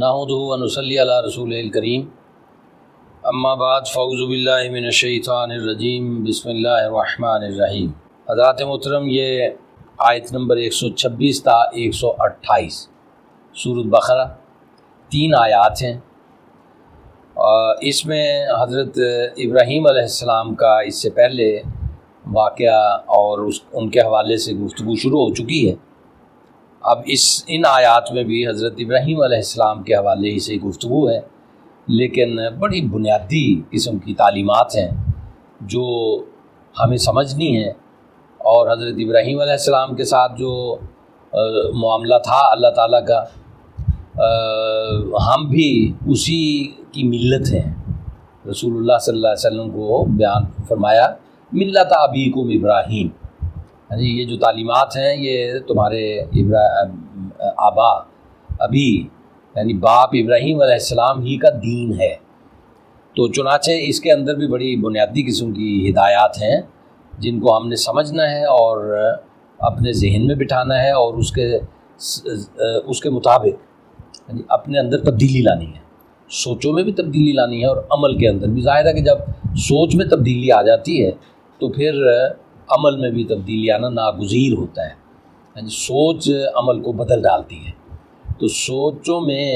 نحمدہ و نصلی علی رسولہ کریم اما بعد فاعوذ باللہ من الشیطان الرجیم بسم اللہ الرحمن الرحیم۔ حضرات محترم، یہ آیت نمبر 126 تا 128 سورۃ بقرہ 3 آیات ہیں۔ اس میں حضرت ابراہیم علیہ السلام کا اس سے پہلے واقعہ اور ان کے حوالے سے گفتگو شروع ہو چکی ہے۔ اب ان آیات میں بھی حضرت ابراہیم علیہ السلام کے حوالے ہی سے گفتگو ہے، لیکن بڑی بنیادی قسم کی تعلیمات ہیں جو ہمیں سمجھنی ہیں، اور حضرت ابراہیم علیہ السلام کے ساتھ جو معاملہ تھا اللہ تعالیٰ کا، ہم بھی اسی کی ملت ہیں۔ رسول اللہ صلی اللہ علیہ وسلم کو بیان فرمایا ملت ابیکم ابراہیم، یہ جو تعلیمات ہیں یہ تمہارے آبا ابی یعنی باپ ابراہیم علیہ السلام ہی کا دین ہے۔ تو چنانچہ اس کے اندر بھی بڑی بنیادی قسم کی ہدایات ہیں جن کو ہم نے سمجھنا ہے اور اپنے ذہن میں بٹھانا ہے، اور اس کے مطابق یعنی اپنے اندر تبدیلی لانی ہے، سوچوں میں بھی تبدیلی لانی ہے اور عمل کے اندر بھی۔ ظاہر ہے کہ جب سوچ میں تبدیلی آ جاتی ہے تو پھر عمل میں بھی تبدیلی آنا ناگزیر ہوتا ہے، یعنی سوچ عمل کو بدل ڈالتی ہے۔ تو سوچوں میں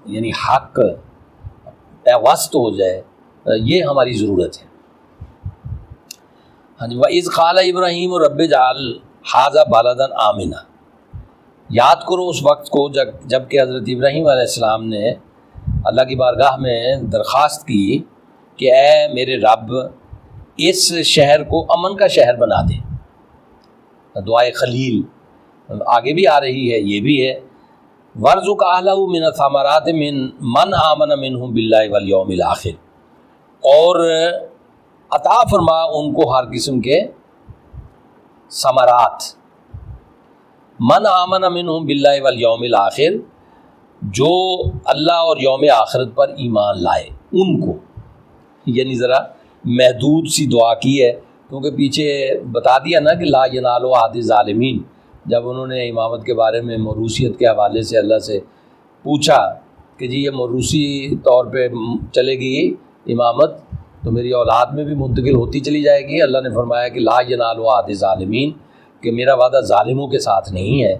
یعنی حق پیوست ہو جائے، یہ ہماری ضرورت ہے۔ ہاں جی، وَإِذْ قَالَ إِبْرَاهِيمُ رَبِّ اجْعَلْ هَٰذَا بَلَدًا آمِنًا، یاد کرو اس وقت کو جب کہ حضرت ابراہیم علیہ السلام نے اللہ کی بارگاہ میں درخواست کی کہ اے میرے رب، اس شہر کو امن کا شہر بنا دے۔ دعائے خلیل آگے بھی آ رہی ہے، یہ بھی ہے وَارْزُقْ أَهْلَهُ مِنَ الثَّمَرَاتِ مَنْ آمَنَ مِنْهُمْ بِاللَّهِ وَالْيَوْمِ الْآخِرِ، اور عطا فرما ان کو ہر قسم کے ثمرات، من آمن منہم باللہ والیوم الآخر، جو اللہ اور یوم آخرت پر ایمان لائے ان کو۔ یعنی ذرا محدود سی دعا کی ہے، کیونکہ پیچھے بتا دیا نا کہ لا ینال عہد الظالمین، جب انہوں نے امامت کے بارے میں موروثیت کے حوالے سے اللہ سے پوچھا کہ جی یہ موروثی طور پہ چلے گی امامت تو میری اولاد میں بھی منتقل ہوتی چلی جائے گی، اللہ نے فرمایا کہ لا ینال عہد الظالمین، کہ میرا وعدہ ظالموں کے ساتھ نہیں ہے۔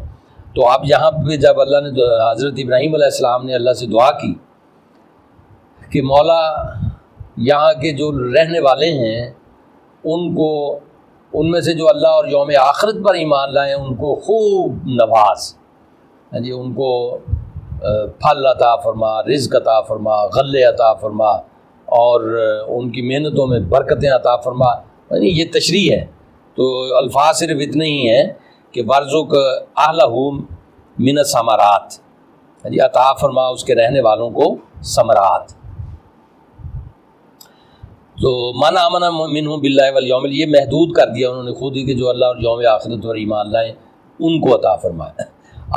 تو اب یہاں پہ جب اللہ نے حضرت ابراہیم علیہ السلام نے اللہ سے دعا کی کہ مولا یہاں کے جو رہنے والے ہیں ان کو، ان میں سے جو اللہ اور یوم آخرت پر ایمان لائیں ان کو خوب نواز، جی ان کو پھل عطا فرما، رزق عطا فرما، غلے عطا فرما، اور ان کی محنتوں میں برکتیں عطا فرما۔ یعنی یہ تشریح ہے، تو الفاظ صرف اتنے ہی ہیں کہ وَارْزُقْ أَهْلَهُ مِنَ الثَّمَرَاتِ، یعنی عطا فرما اس کے رہنے والوں کو ثمرات۔ تو من آمن منہم باللہ والیوم، یہ محدود کر دیا انہوں نے خود ہی کہ جو اللہ اور یوم آخرت پر ایمان لائیں ان کو عطا فرمایا۔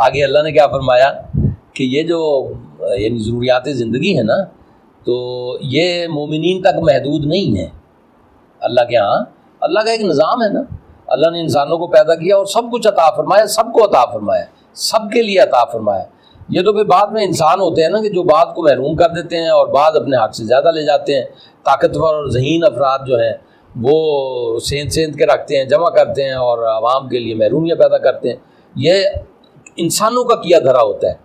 آگے اللہ نے کیا فرمایا کہ یہ جو یعنی ضروریات زندگی ہے نا، تو یہ مومنین تک محدود نہیں ہے۔ اللہ کے ہاں اللہ کا ایک نظام ہے نا، اللہ نے انسانوں کو پیدا کیا اور سب کچھ عطا فرمایا، سب کو عطا فرمایا، سب کے لیے عطا فرمایا۔ یہ تو پھر بعد میں انسان ہوتے ہیں نا کہ جو بعد کو محروم کر دیتے ہیں اور بعد اپنے حق سے زیادہ لے جاتے ہیں۔ طاقتور اور ذہین افراد جو ہیں وہ سیند کے رکھتے ہیں، جمع کرتے ہیں اور عوام کے لیے محرومیاں پیدا کرتے ہیں۔ یہ انسانوں کا کیا دھرا ہوتا ہے۔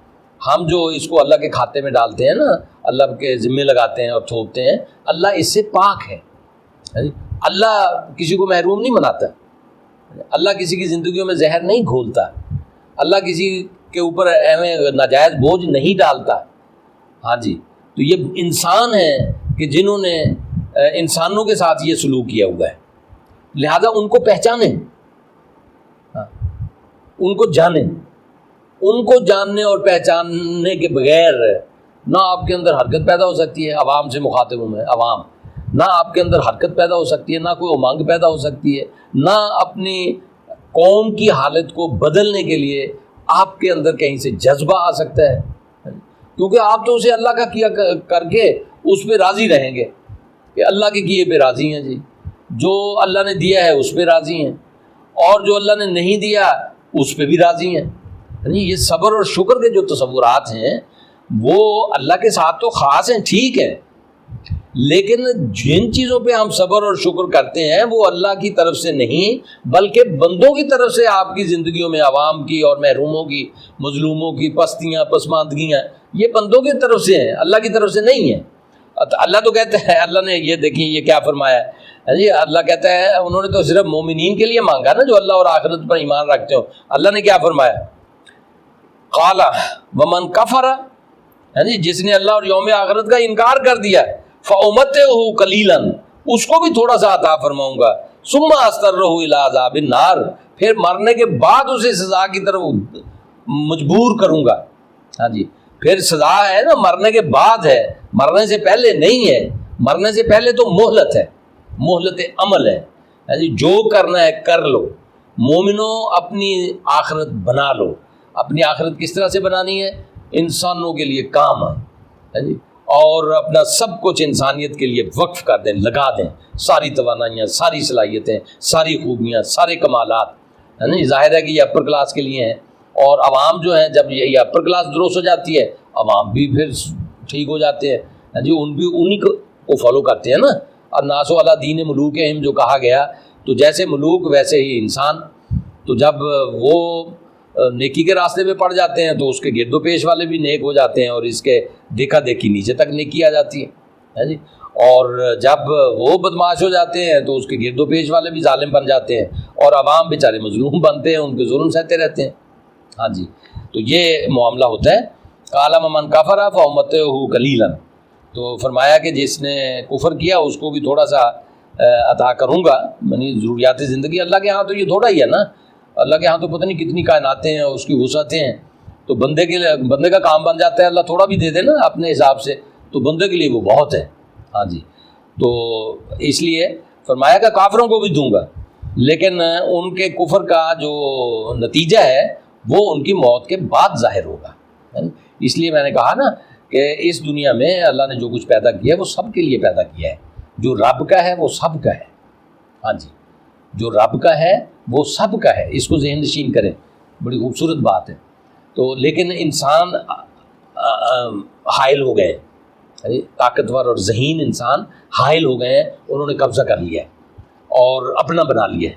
ہم جو اس کو اللہ کے کھاتے میں ڈالتے ہیں نا، اللہ کے ذمے لگاتے ہیں اور تھوپتے ہیں، اللہ اس سے پاک ہے۔ اللہ کسی کو محروم نہیں بناتا، اللہ کسی کی زندگیوں میں زہر نہیں گھولتا، اللہ کسی کے اوپر ناجائز بوجھ نہیں ڈالتا۔ ہاں جی، تو یہ انسان ہیں کہ جنہوں نے انسانوں کے ساتھ یہ سلوک کیا ہوا ہے، لہذا ان کو پہچانیں، ان کو جانیں۔ ان کو جاننے اور پہچاننے کے بغیر نہ آپ کے اندر حرکت پیدا ہو سکتی ہے، عوام سے مخاطب ہوں میں، عوام، نہ آپ کے اندر حرکت پیدا ہو سکتی ہے، نہ کوئی امنگ پیدا ہو سکتی ہے، نہ اپنی قوم کی حالت کو بدلنے کے لیے آپ کے اندر کہیں سے جذبہ آ سکتا ہے، کیونکہ آپ تو اسے اللہ کا کیا کر کے اس پہ راضی رہیں گے کہ اللہ کے کیے پہ راضی ہیں جی، جو اللہ نے دیا ہے اس پہ راضی ہیں، اور جو اللہ نے نہیں دیا اس پہ بھی راضی ہیں۔ یعنی یہ صبر اور شکر کے جو تصورات ہیں وہ اللہ کے ساتھ تو خاص ہیں، ٹھیک ہے، لیکن جن چیزوں پہ ہم صبر اور شکر کرتے ہیں وہ اللہ کی طرف سے نہیں بلکہ بندوں کی طرف سے آپ کی زندگیوں میں عوام کی اور محروموں کی، مظلوموں کی پستیاں پسماندگیاں یہ بندوں کی طرف سے ہیں، اللہ کی طرف سے نہیں ہیں۔ اللہ تو کہتا ہے، اللہ نے یہ دیکھیں یہ کیا فرمایا ہے جی، اللہ کہتا ہے انہوں نے تو صرف مومنین کے لیے مانگا نا جو اللہ اور آخرت پر ایمان رکھتے ہو۔ اللہ نے کیا فرمایا؟ قال ومن کفر، جی جس نے اللہ اور یوم آخرت کا انکار کر دیا فَأُمَتِّعُهُ قَلِيلًا، اس کو بھی تھوڑا سا عطا فرماؤں گا، ثُمَّ أَضْطَرُّهُ إِلَىٰ عَذَابِ النَّارِ، پھر مرنے کے بعد اسے سزا کی طرف مجبور کروں گا۔ ہاں جی، پھر سزا ہے نا، مرنے کے بعد ہے، مرنے سے پہلے نہیں ہے۔ مرنے سے پہلے تو مہلت ہے، مہلت عمل ہے۔ ہاں جی، جو کرنا ہے کر لو، مومنوں اپنی آخرت بنا لو۔ اپنی آخرت کس طرح سے بنانی ہے؟ انسانوں کے لیے کام آئے، ہاں جی، اور اپنا سب کچھ انسانیت کے لیے وقف کر دیں، لگا دیں، ساری توانائیاں، ساری صلاحیتیں، ساری خوبیاں، سارے کمالات۔ ہے نا، ظاہر ہے کہ یہ اپر کلاس کے لیے ہیں، اور عوام جو ہیں جب یہ اپر کلاس درست ہو جاتی ہے عوام بھی پھر ٹھیک ہو جاتے ہیں۔ ہاں جی، انہی کو فالو کرتے ہیں نا، الناس علی دین ملوکہم جو کہا گیا، تو جیسے ملوک ویسے ہی انسان۔ تو جب وہ نیکی کے راستے پہ پڑ جاتے ہیں تو اس کے گرد و پیش والے بھی نیک ہو جاتے ہیں، اور اس کے دیکھا دیکھی نیچے تک نیکی آ جاتی ہے جی۔ اور جب وہ بدماش ہو جاتے ہیں تو اس کے گرد و پیش والے بھی ظالم بن جاتے ہیں، اور عوام بیچارے مظلوم بنتے ہیں، ان کے ظلم سہتے رہتے ہیں۔ ہاں جی، تو یہ معاملہ ہوتا ہے۔ قال من کفر فأمتعه قلیلا، تو فرمایا کہ جس نے کفر کیا اس کو بھی تھوڑا سا عطا کروں گا، یعنی ضروریات زندگی۔ اللہ کے ہاں تو یہ تھوڑا ہی ہے نا، اللہ کے ہاں تو پتہ نہیں کتنی کائناتیں ہیں، اس کی وسعتیں ہیں، تو بندے کا کام بن جاتا ہے، اللہ تھوڑا بھی دے دے نا اپنے حساب سے تو بندے کے لیے وہ بہت ہے۔ ہاں جی، تو اس لیے فرمایا کہ کافروں کو بھی دوں گا، لیکن ان کے کفر کا جو نتیجہ ہے وہ ان کی موت کے بعد ظاہر ہوگا۔ اس لیے میں نے کہا نا کہ اس دنیا میں اللہ نے جو کچھ پیدا کیا ہے وہ سب کے لیے پیدا کیا ہے، جو رب کا ہے وہ سب کا ہے۔ ہاں جی، جو رب کا ہے وہ سب کا ہے، اس کو ذہن نشین کریں، بڑی خوبصورت بات ہے۔ تو لیکن انسان حائل ہو گئے ہیں، طاقتور اور ذہین انسان حائل ہو گئے ہیں، انہوں نے قبضہ کر لیا ہے اور اپنا بنا لیا ہے،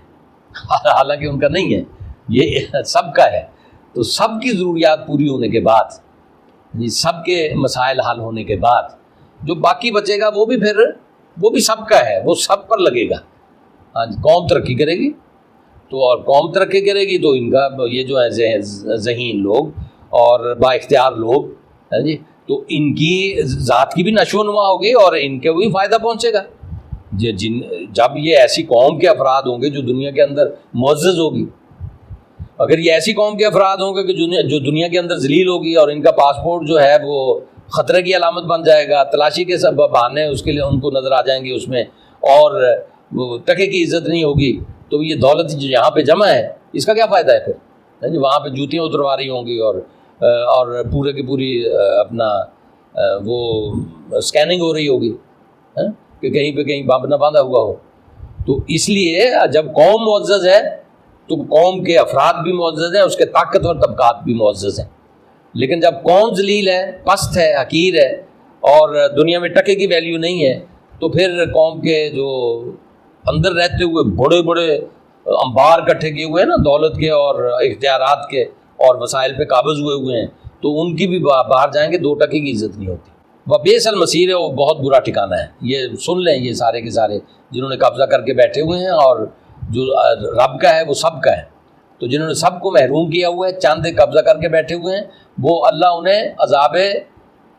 حالانکہ ان کا نہیں ہے، یہ سب کا ہے۔ تو سب کی ضروریات پوری ہونے کے بعد، سب کے مسائل حل ہونے کے بعد جو باقی بچے گا وہ بھی سب کا ہے، وہ سب پر لگے گا۔ ہاں جی، قوم ترقی کرے گی تو، اور قوم ترقی کرے گی تو ان کا یہ جو ہے ذہین لوگ اور با اختیار لوگ، ہاں جی، تو ان کی ذات کی بھی نشو و نما ہوگی اور ان کے بھی فائدہ پہنچے گا۔ جب یہ ایسی قوم کے افراد ہوں گے جو دنیا کے اندر معزز ہوگی، اگر یہ ایسی قوم کے افراد ہوں گے کہ جو دنیا کے اندر ذلیل ہوگی اور ان کا پاسپورٹ جو ہے وہ خطرے کی علامت بن جائے گا، تلاشی کے سب بہانے اس کے لیے ان کو نظر آ جائیں گے اس میں، اور وہ ٹکے کی عزت نہیں ہوگی، تو یہ دولت جو یہاں پہ جمع ہے اس کا کیا فائدہ ہے پھر؟ وہاں پہ جوتیاں اتروا رہی ہوں گی اور پورے کی پوری اپنا وہ اسکیننگ ہو رہی ہوگی کہ کہیں پہ کہیں بم نہ باندھا ہوا ہو۔ تو اس لیے جب قوم معزز ہے تو قوم کے افراد بھی معزز ہیں، اس کے طاقتور طبقات بھی معزز ہیں، لیکن جب قوم ذلیل ہے، پست ہے، حقیر ہے اور دنیا میں ٹکے کی ویلیو نہیں ہے، تو پھر قوم کے جو اندر رہتے ہوئے بڑے بڑے انبار اکٹھے کیے ہوئے ہیں نا دولت کے اور اختیارات کے اور وسائل پہ قابض ہوئے ہیں، تو ان کی بھی باہر جائیں گے، دو ٹکے کی عزت نہیں ہوتی۔ وبئس المصیر ہے، وہ بہت برا ٹھکانہ ہے۔ یہ سن لیں، یہ سارے کے سارے جنہوں نے قبضہ کر کے بیٹھے ہوئے ہیں، اور جو رب کا ہے وہ سب کا ہے، تو جنہوں نے سب کو محروم کیا ہوا ہے، چاندے قبضہ کر کے بیٹھے ہوئے ہیں، وہ اللہ انہیں عذاب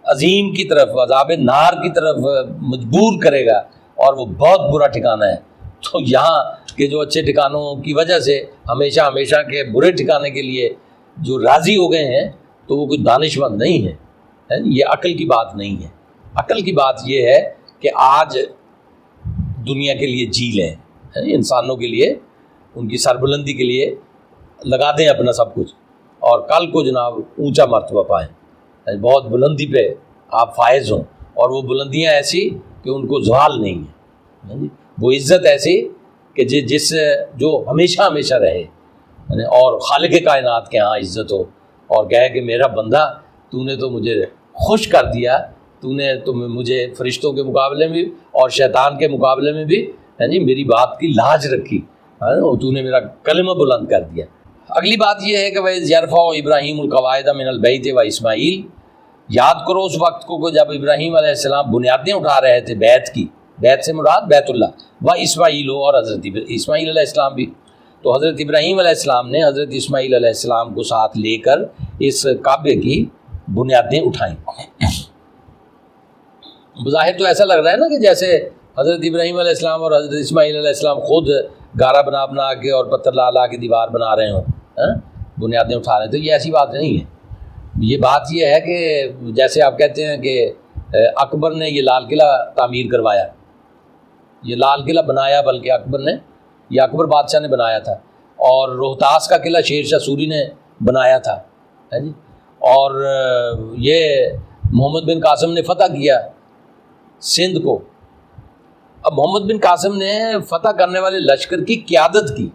عظیم کی طرف، عذاب نار کی طرف مجبور کرے گا، اور وہ بہت برا ٹھکانہ ہے۔ تو یہاں کے جو اچھے ٹھکانوں کی وجہ سے ہمیشہ ہمیشہ کے برے ٹھکانے کے لیے جو راضی ہو گئے ہیں، تو وہ کوئی دانش مند نہیں ہے، یہ عقل کی بات نہیں ہے۔ عقل کی بات یہ ہے کہ آج دنیا کے لیے جی لیں، انسانوں کے لیے، ان کی سربلندی کے لیے لگا دیں اپنا سب کچھ، اور کل کو جناب اونچا مرتبہ پائیں، بہت بلندی پہ آپ فائز ہوں، اور وہ بلندیاں ایسی کہ ان کو زوال نہیں ہے، وہ عزت ایسی کہ جو ہمیشہ ہمیشہ رہے، اور خالق کائنات کے ہاں عزت ہو، اور کہے کہ میرا بندہ تو نے تو مجھے خوش کر دیا تو نے مجھے فرشتوں کے مقابلے میں اور شیطان کے مقابلے میں بھی میری بات کی لاج رکھی، تو نے میرا کلمہ بلند کر دیا۔ اگلی بات یہ ہے کہ وَإِذْ يَرْفَعُ إِبْرَاهِيمُ الْقَوَاعِدَ مِنَ الْبَيْتِ وَإِسْمَاعِيلُ، یاد کرو اس وقت کو کہ جب ابراہیم علیہ السلام بنیادیں اٹھا رہے تھے بیت کی، بیت سے مراد بیت اللہ، و اسماعیل، اور حضرت اسماعیل علیہ السلام بھی۔ تو حضرت ابراہیم علیہ السلام نے حضرت اسماعیل علیہ السلام کو ساتھ لے کر اس کعبے کی بنیادیں اٹھائیں۔ بظاہر تو ایسا لگ رہا ہے نا کہ جیسے حضرت ابراہیم علیہ السلام اور حضرت اسماعیل علیہ السلام خود گارا بنا بنا کے اور پتھر لا لا کے دیوار بنا رہے ہوں، بنیادیں اٹھا رہے ہیں۔ تو یہ ایسی بات نہیں ہے، یہ بات یہ ہے کہ جیسے آپ کہتے ہیں کہ اکبر نے یہ لال قلعہ تعمیر کروایا، یہ لال قلعہ بنایا بلکہ اکبر نے، یہ اکبر بادشاہ نے بنایا تھا، اور روہتاس کا قلعہ شیر شاہ سوری نے بنایا تھا، جی، اور یہ محمد بن قاسم نے فتح کیا سندھ کو۔ اب محمد بن قاسم نے فتح کرنے والے لشکر کی قیادت کی،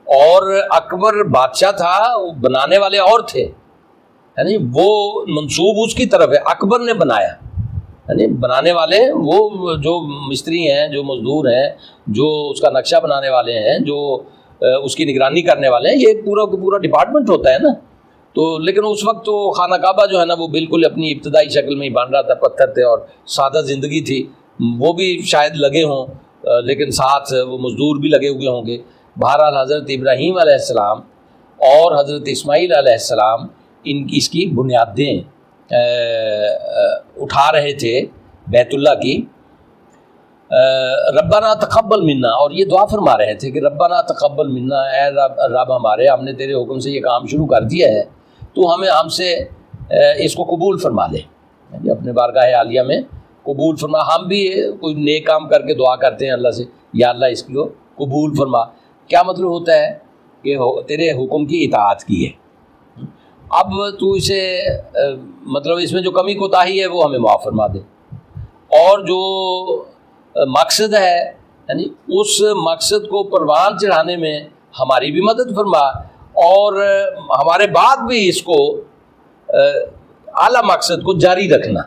اور اکبر بادشاہ تھا، بنانے والے اور تھے، یعنی وہ منسوب اس کی طرف ہے، اکبر نے بنایا، یعنی بنانے والے وہ جو مستری ہیں، جو مزدور ہیں، جو اس کا نقشہ بنانے والے ہیں، جو اس کی نگرانی کرنے والے ہیں، یہ ایک پورا پورا ڈپارٹمنٹ ہوتا ہے نا۔ تو لیکن اس وقت تو خانہ کعبہ جو ہے نا وہ بالکل اپنی ابتدائی شکل میں ہی بن رہا تھا، پتھر تھے اور سادہ زندگی تھی، وہ بھی شاید لگے ہوں، لیکن ساتھ وہ مزدور بھی لگے ہوئے ہوں گے۔ بہرحال حضرت ابراہیم علیہ السلام اور حضرت اسماعیل علیہ السلام اس کی بنیادیں اٹھا رہے تھے بیت اللہ کی۔ ربنا تقبل منا، اور یہ دعا فرما رہے تھے کہ ربنا تقبل منا، اے رب ہمارے، ہم نے تیرے حکم سے یہ کام شروع کر دیا ہے، تو ہم سے اس کو قبول فرما لے، اپنے بارگاہ عالیہ میں قبول فرما۔ ہم بھی کوئی نیک کام کر کے دعا کرتے ہیں اللہ سے، یا اللہ اس کو قبول فرما۔ کیا مطلب ہوتا ہے کہ تیرے حکم کی اطاعت کی ہے، اب تو اسے مطلب اس میں جو کمی کوتاہی ہے وہ ہمیں معاف فرما دے، اور جو مقصد ہے یعنی اس مقصد کو پروان چڑھانے میں ہماری بھی مدد فرما، اور ہمارے بعد بھی اس کو اعلیٰ مقصد کو جاری رکھنا،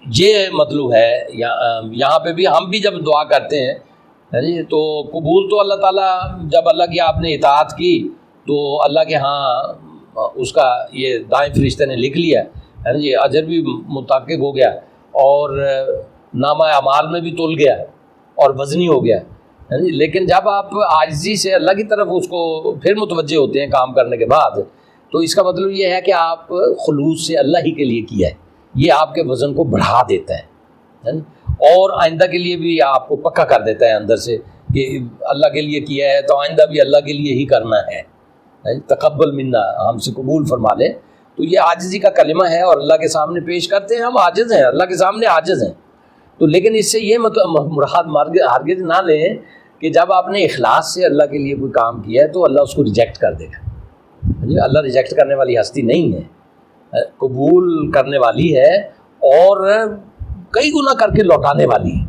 یہ مطلب ہے۔ یہاں پہ بھی ہم بھی جب دعا کرتے ہیں تو قبول تو اللہ تعالیٰ، جب اللہ کی آپ نے اطاعت کی تو اللہ کے ہاں اس کا یہ دائیں فرشتے نے لکھ لیا، یہ اجر بھی متحقق ہو گیا، اور نامہ اعمال میں بھی تل گیا اور وزنی ہو گیا۔ لیکن جب آپ عاجزی سے اللہ کی طرف اس کو پھر متوجہ ہوتے ہیں کام کرنے کے بعد، تو اس کا مطلب یہ ہے کہ آپ خلوص سے اللہ ہی کے لیے کیا ہے، یہ آپ کے وزن کو بڑھا دیتا ہے، اور آئندہ کے لیے بھی آپ کو پکا کر دیتا ہے اندر سے کہ اللہ کے لیے کیا ہے تو آئندہ بھی اللہ کے لیے ہی کرنا ہے۔ تقبل منا، ہم سے قبول فرما لے، تو یہ عاجزی کا کلمہ ہے، اور اللہ کے سامنے پیش کرتے ہیں، ہم عاجز ہیں، اللہ کے سامنے عاجز ہیں۔ تو لیکن اس سے یہ مراد ہرگز نہ لیں کہ جب آپ نے اخلاص سے اللہ کے لیے کوئی کام کیا ہے تو اللہ اس کو ریجیکٹ کر دے گا، اللہ ریجیکٹ کرنے والی ہستی نہیں ہے، قبول کرنے والی ہے اور کئی گنا کر کے لوٹانے والی ہے۔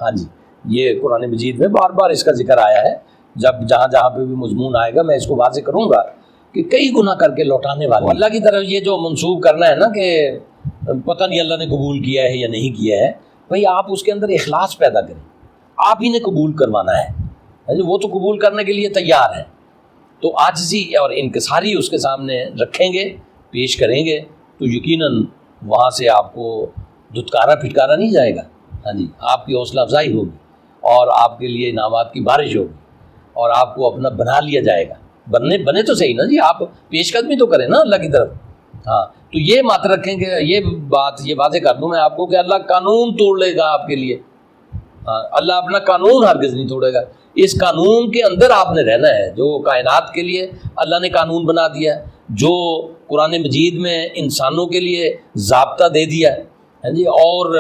ہاں جی، یہ قرآن مجید میں بار بار اس کا ذکر آیا ہے، جب جہاں جہاں پہ بھی مضمون آئے گا میں اس کو واضح کروں گا کہ کئی گنا کر کے لوٹانے والی اللہ کی طرف یہ جو منسوب کرنا ہے نا کہ پتہ نہیں اللہ نے قبول کیا ہے یا نہیں کیا ہے، بھئی آپ اس کے اندر اخلاص پیدا کریں، آپ ہی نے قبول کروانا ہے، وہ تو قبول کرنے کے لیے تیار ہے، تو عاجزی اور انکساری اس کے سامنے رکھیں گے، پیش کریں گے، تو یقیناً وہاں سے آپ کو دھتکارا پھٹکارا نہیں جائے گا، ہاں جی، آپ کی حوصلہ افزائی ہوگی اور آپ کے لیے انعامات کی بارش ہوگی، اور آپ کو اپنا بنا لیا جائے گا۔ بنے تو صحیح نا جی، آپ پیش قدمی تو کریں نا اللہ کی طرف۔ ہاں، تو یہ مات رکھیں کہ یہ بات یہ واضح کر دوں میں آپ کو کہ اللہ قانون توڑ لے گا آپ کے لیے، ہاں، اللہ اپنا قانون ہرگز نہیں توڑے گا، اس قانون کے اندر آپ نے رہنا ہے، جو کائنات کے لیے اللہ نے قانون بنا دیا ہے، جو قرآن مجید میں انسانوں کے لیے ضابطہ دے دیا ہے جی، اور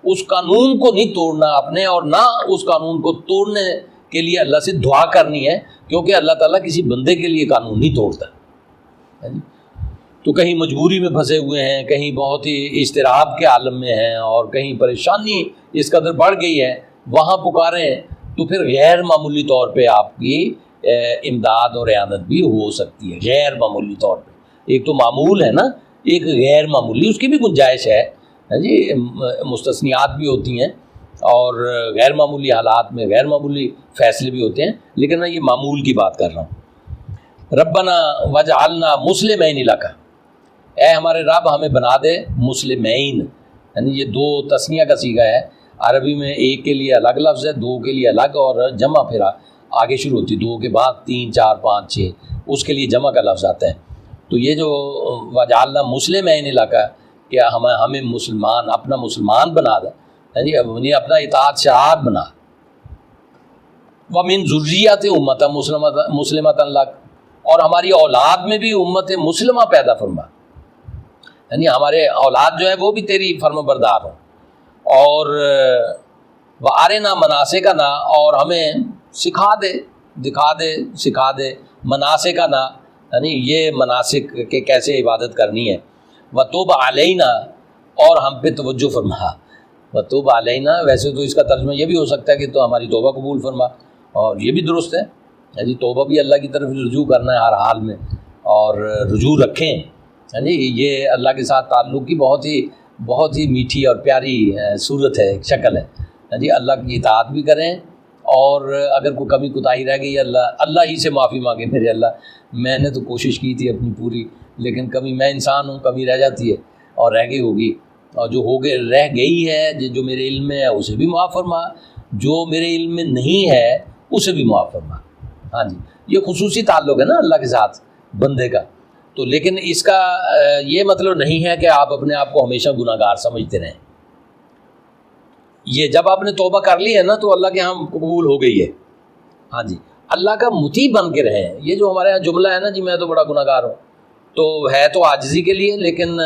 اس قانون کو نہیں توڑنا اپنے، اور نہ اس قانون کو توڑنے کے لیے اللہ سے دعا کرنی ہے، کیونکہ اللہ تعالیٰ کسی بندے کے لیے قانون نہیں توڑتا ہے جی۔ تو کہیں مجبوری میں پھنسے ہوئے ہیں، کہیں بہت ہی اضطراب کے عالم میں ہیں، اور کہیں پریشانی اس قدر بڑھ گئی ہے، وہاں پکاریں تو پھر غیر معمولی طور پہ آپ کی امداد اور اعانت بھی ہو سکتی ہے، غیر معمولی طور پہ۔ ایک تو معمول ہے نا ایک غیر معمولی، اس کی بھی گنجائش ہے جی، مستثنیات بھی ہوتی ہیں اور غیر معمولی حالات میں غیر معمولی فیصلے بھی ہوتے ہیں، لیکن میں یہ معمول کی بات کر رہا ہوں۔ ربنا وجعلنا مسلمین لک، اے ہمارے رب ہمیں بنا دے مسلمین، یعنی یہ دو تثنیہ کا صیغہ ہے، عربی میں ایک کے لیے الگ لفظ ہے، دو کے لیے الگ، اور جمع پھر آگے شروع ہوتی ہے، دو کے بعد 3 4 5 6 اس کے لیے جمع کا لفظ آتا ہے۔ تو یہ جو وجعلنا مسلمین لک، کہ ہمیں مسلمان، اپنا مسلمان بنا دے، یعنی اپنا اطاعت شعار بنا، وَمِن ذُرِّيَّتِ أُمَّةً مُسْلِمَةً لَكَ، اور ہماری اولاد میں بھی امت مسلمہ پیدا فرما، یعنی ہمارے اولاد جو ہے وہ بھی تیری فرما بردار ہوں، اور وَأَرِنَا مَنَاسِكَنَا، اور ہمیں سکھا دے، دکھا دے، سکھا دے، مناسکنا یعنی یہ مناسک کہ کیسے عبادت کرنی ہے، وَتُوبْ عَلَيْنَا، اور ہم پہ توجہ فرما۔ وَتُوبْ عَلَيْنَا ویسے تو اس کا ترجمہ یہ بھی ہو سکتا ہے کہ تو ہماری توبہ قبول فرما، اور یہ بھی درست ہے جی، توبہ بھی اللہ کی طرف رجوع کرنا ہے ہر حال میں، اور رجوع رکھیں، یعنی یہ اللہ کے ساتھ تعلق کی بہت ہی میٹھی اور پیاری صورت ہے، ایک شکل ہے جی، اللہ کی اطاعت بھی کریں، اور اگر کوئی کمی کوتاہی رہ گئی اللہ ہی سے معافی مانگے، میرے اللہ میں نے تو کوشش کی تھی اپنی پوری، لیکن کمی، میں انسان ہوں، کمی رہ جاتی ہے اور رہ گئی ہوگی، اور جو رہ گئی ہے جو میرے علم میں ہے اسے بھی معاف فرما، جو میرے علم میں نہیں ہے اسے بھی معاف فرما۔ ہاں جی، یہ خصوصی تعلق ہے نا اللہ کے ساتھ بندے کا، تو لیکن اس کا یہ مطلب نہیں ہے کہ آپ اپنے آپ کو ہمیشہ گناہ گار سمجھتے رہیں۔ یہ جب آپ نے توبہ کر لی ہے نا تو اللہ کے ہاں قبول ہو گئی ہے۔ ہاں جی، اللہ کا مطیع بن کے رہیں۔ یہ جو ہمارے یہاں جملہ ہے نا جی، میں تو بڑا گناہ گار ہوں، تو ہے تو عاجزی کے لیے، لیکن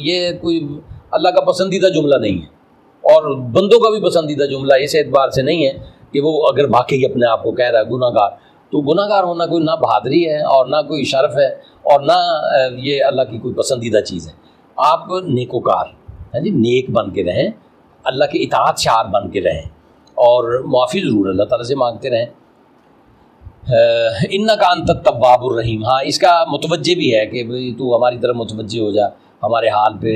یہ کوئی اللہ کا پسندیدہ جملہ نہیں ہے، اور بندوں کا بھی پسندیدہ جملہ اس اعتبار سے نہیں ہے کہ وہ اگر واقعی اپنے آپ کو کہہ رہا ہے گناہ گار، تو گناہ گار ہونا کوئی نہ بہادری ہے اور نہ کوئی شرف ہے اور نہ یہ اللہ کی کوئی پسندیدہ چیز ہے۔ آپ نیکوکار ہیں جی، نیک بن کے رہیں، اللہ کی اطاعت شعار بن کے رہیں، اور معافی ضرور اللہ تعالیٰ سے مانگتے رہیں۔ انکا انت التواب الرحیم، ہاں اس کا متوجہ بھی ہے کہ بھئی تو ہماری طرف متوجہ ہو جا، ہمارے حال پہ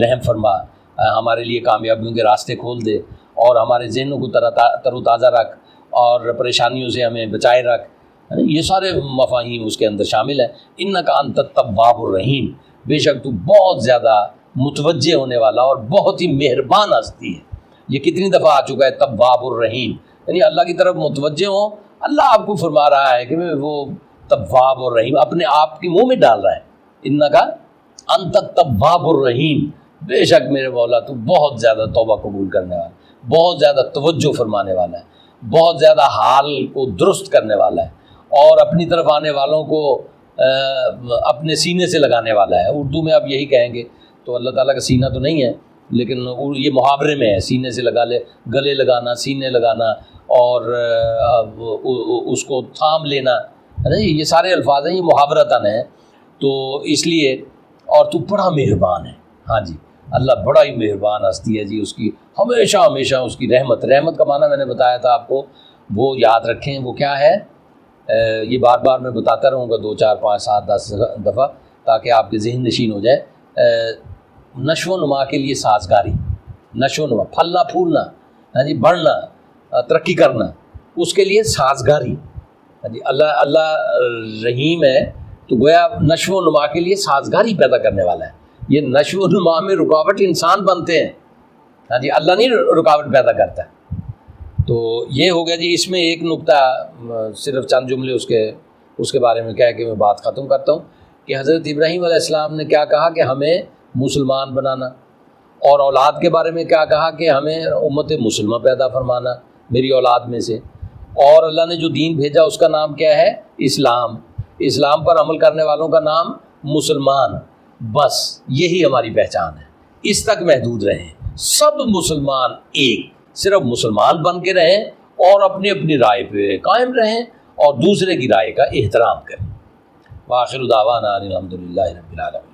رحم فرما، ہمارے لیے کامیابیوں کے راستے کھول دے، اور ہمارے ذہنوں کو تر و تازہ رکھ، اور پریشانیوں سے ہمیں بچائے رکھ، یہ سارے مفاہیم اس کے اندر شامل ہیں۔ انکا انت التواب الرحیم، بے شک تو بہت زیادہ متوجہ ہونے والا اور بہت ہی مہربان ہستی ہے۔ یہ کتنی دفعہ آ چکا ہے تواب الرحیم، یعنی اللہ کی طرف متوجہ ہوں، اللہ آپ کو فرما رہا ہے کہ وہ تواب الرحیم اپنے آپ کے منہ میں ڈال رہا ہے۔ انکا انت التواب الرحیم، بے شک میرے مولا تو بہت زیادہ توبہ قبول کرنے والا، بہت زیادہ توجہ فرمانے والا ہے، بہت زیادہ حال کو درست کرنے والا ہے، اور اپنی طرف آنے والوں کو اپنے سینے سے لگانے والا ہے۔ اردو میں آپ یہی کہیں گے، تو اللہ تعالیٰ کا سینہ تو نہیں ہے، لیکن یہ محاورے میں ہے، سینے سے لگا لے، گلے لگانا، سینے لگانا، اور اس کو تھام لینا ہے نا، یہ سارے الفاظ ہیں، یہ محاورتاً ہیں، تو اس لیے، اور تو بڑا مہربان ہے۔ ہاں جی، اللہ بڑا ہی مہربان ہستی ہے جی، اس کی ہمیشہ اس کی رحمت کا معنی میں نے بتایا تھا آپ کو، وہ یاد رکھیں، وہ کیا ہے، یہ بار بار میں بتاتا رہوں گا 2 4 5 7 10 دفعہ تاکہ آپ کے ذہن نشین ہو جائے۔ نشو و نما کے لیے سازگاری، نشو و نما، پھلنا پھولنا، ہاں جی، بڑھنا، ترقی کرنا، اس کے لیے سازگاری۔ ہاں جی، اللہ رحیم ہے، تو گویا نشو و نما کے لیے سازگاری پیدا کرنے والا ہے۔ یہ نشو و نما میں رکاوٹ انسان بنتے ہیں، ہاں جی، اللہ نہیں رکاوٹ پیدا کرتا ہے۔ تو یہ ہو گیا جی، اس میں ایک نقطہ صرف چند جملے اس کے بارے میں کہہ کے میں بات ختم کرتا ہوں کہ حضرت ابراہیم علیہ السلام نے کیا کہا کہ ہمیں مسلمان بنانا، اور اولاد کے بارے میں کیا کہا کہ ہمیں امت مسلمہ پیدا فرمانا میری اولاد میں سے، اور اللہ نے جو دین بھیجا اس کا نام کیا ہے، اسلام پر عمل کرنے والوں کا نام مسلمان، بس یہی ہماری پہچان ہے، اس تک محدود رہیں، سب مسلمان ایک، صرف مسلمان بن کے رہیں اور اپنی رائے پہ قائم رہیں اور دوسرے کی رائے کا احترام کریں۔ وآخر دعوانا الحمدللہ رب العالمین۔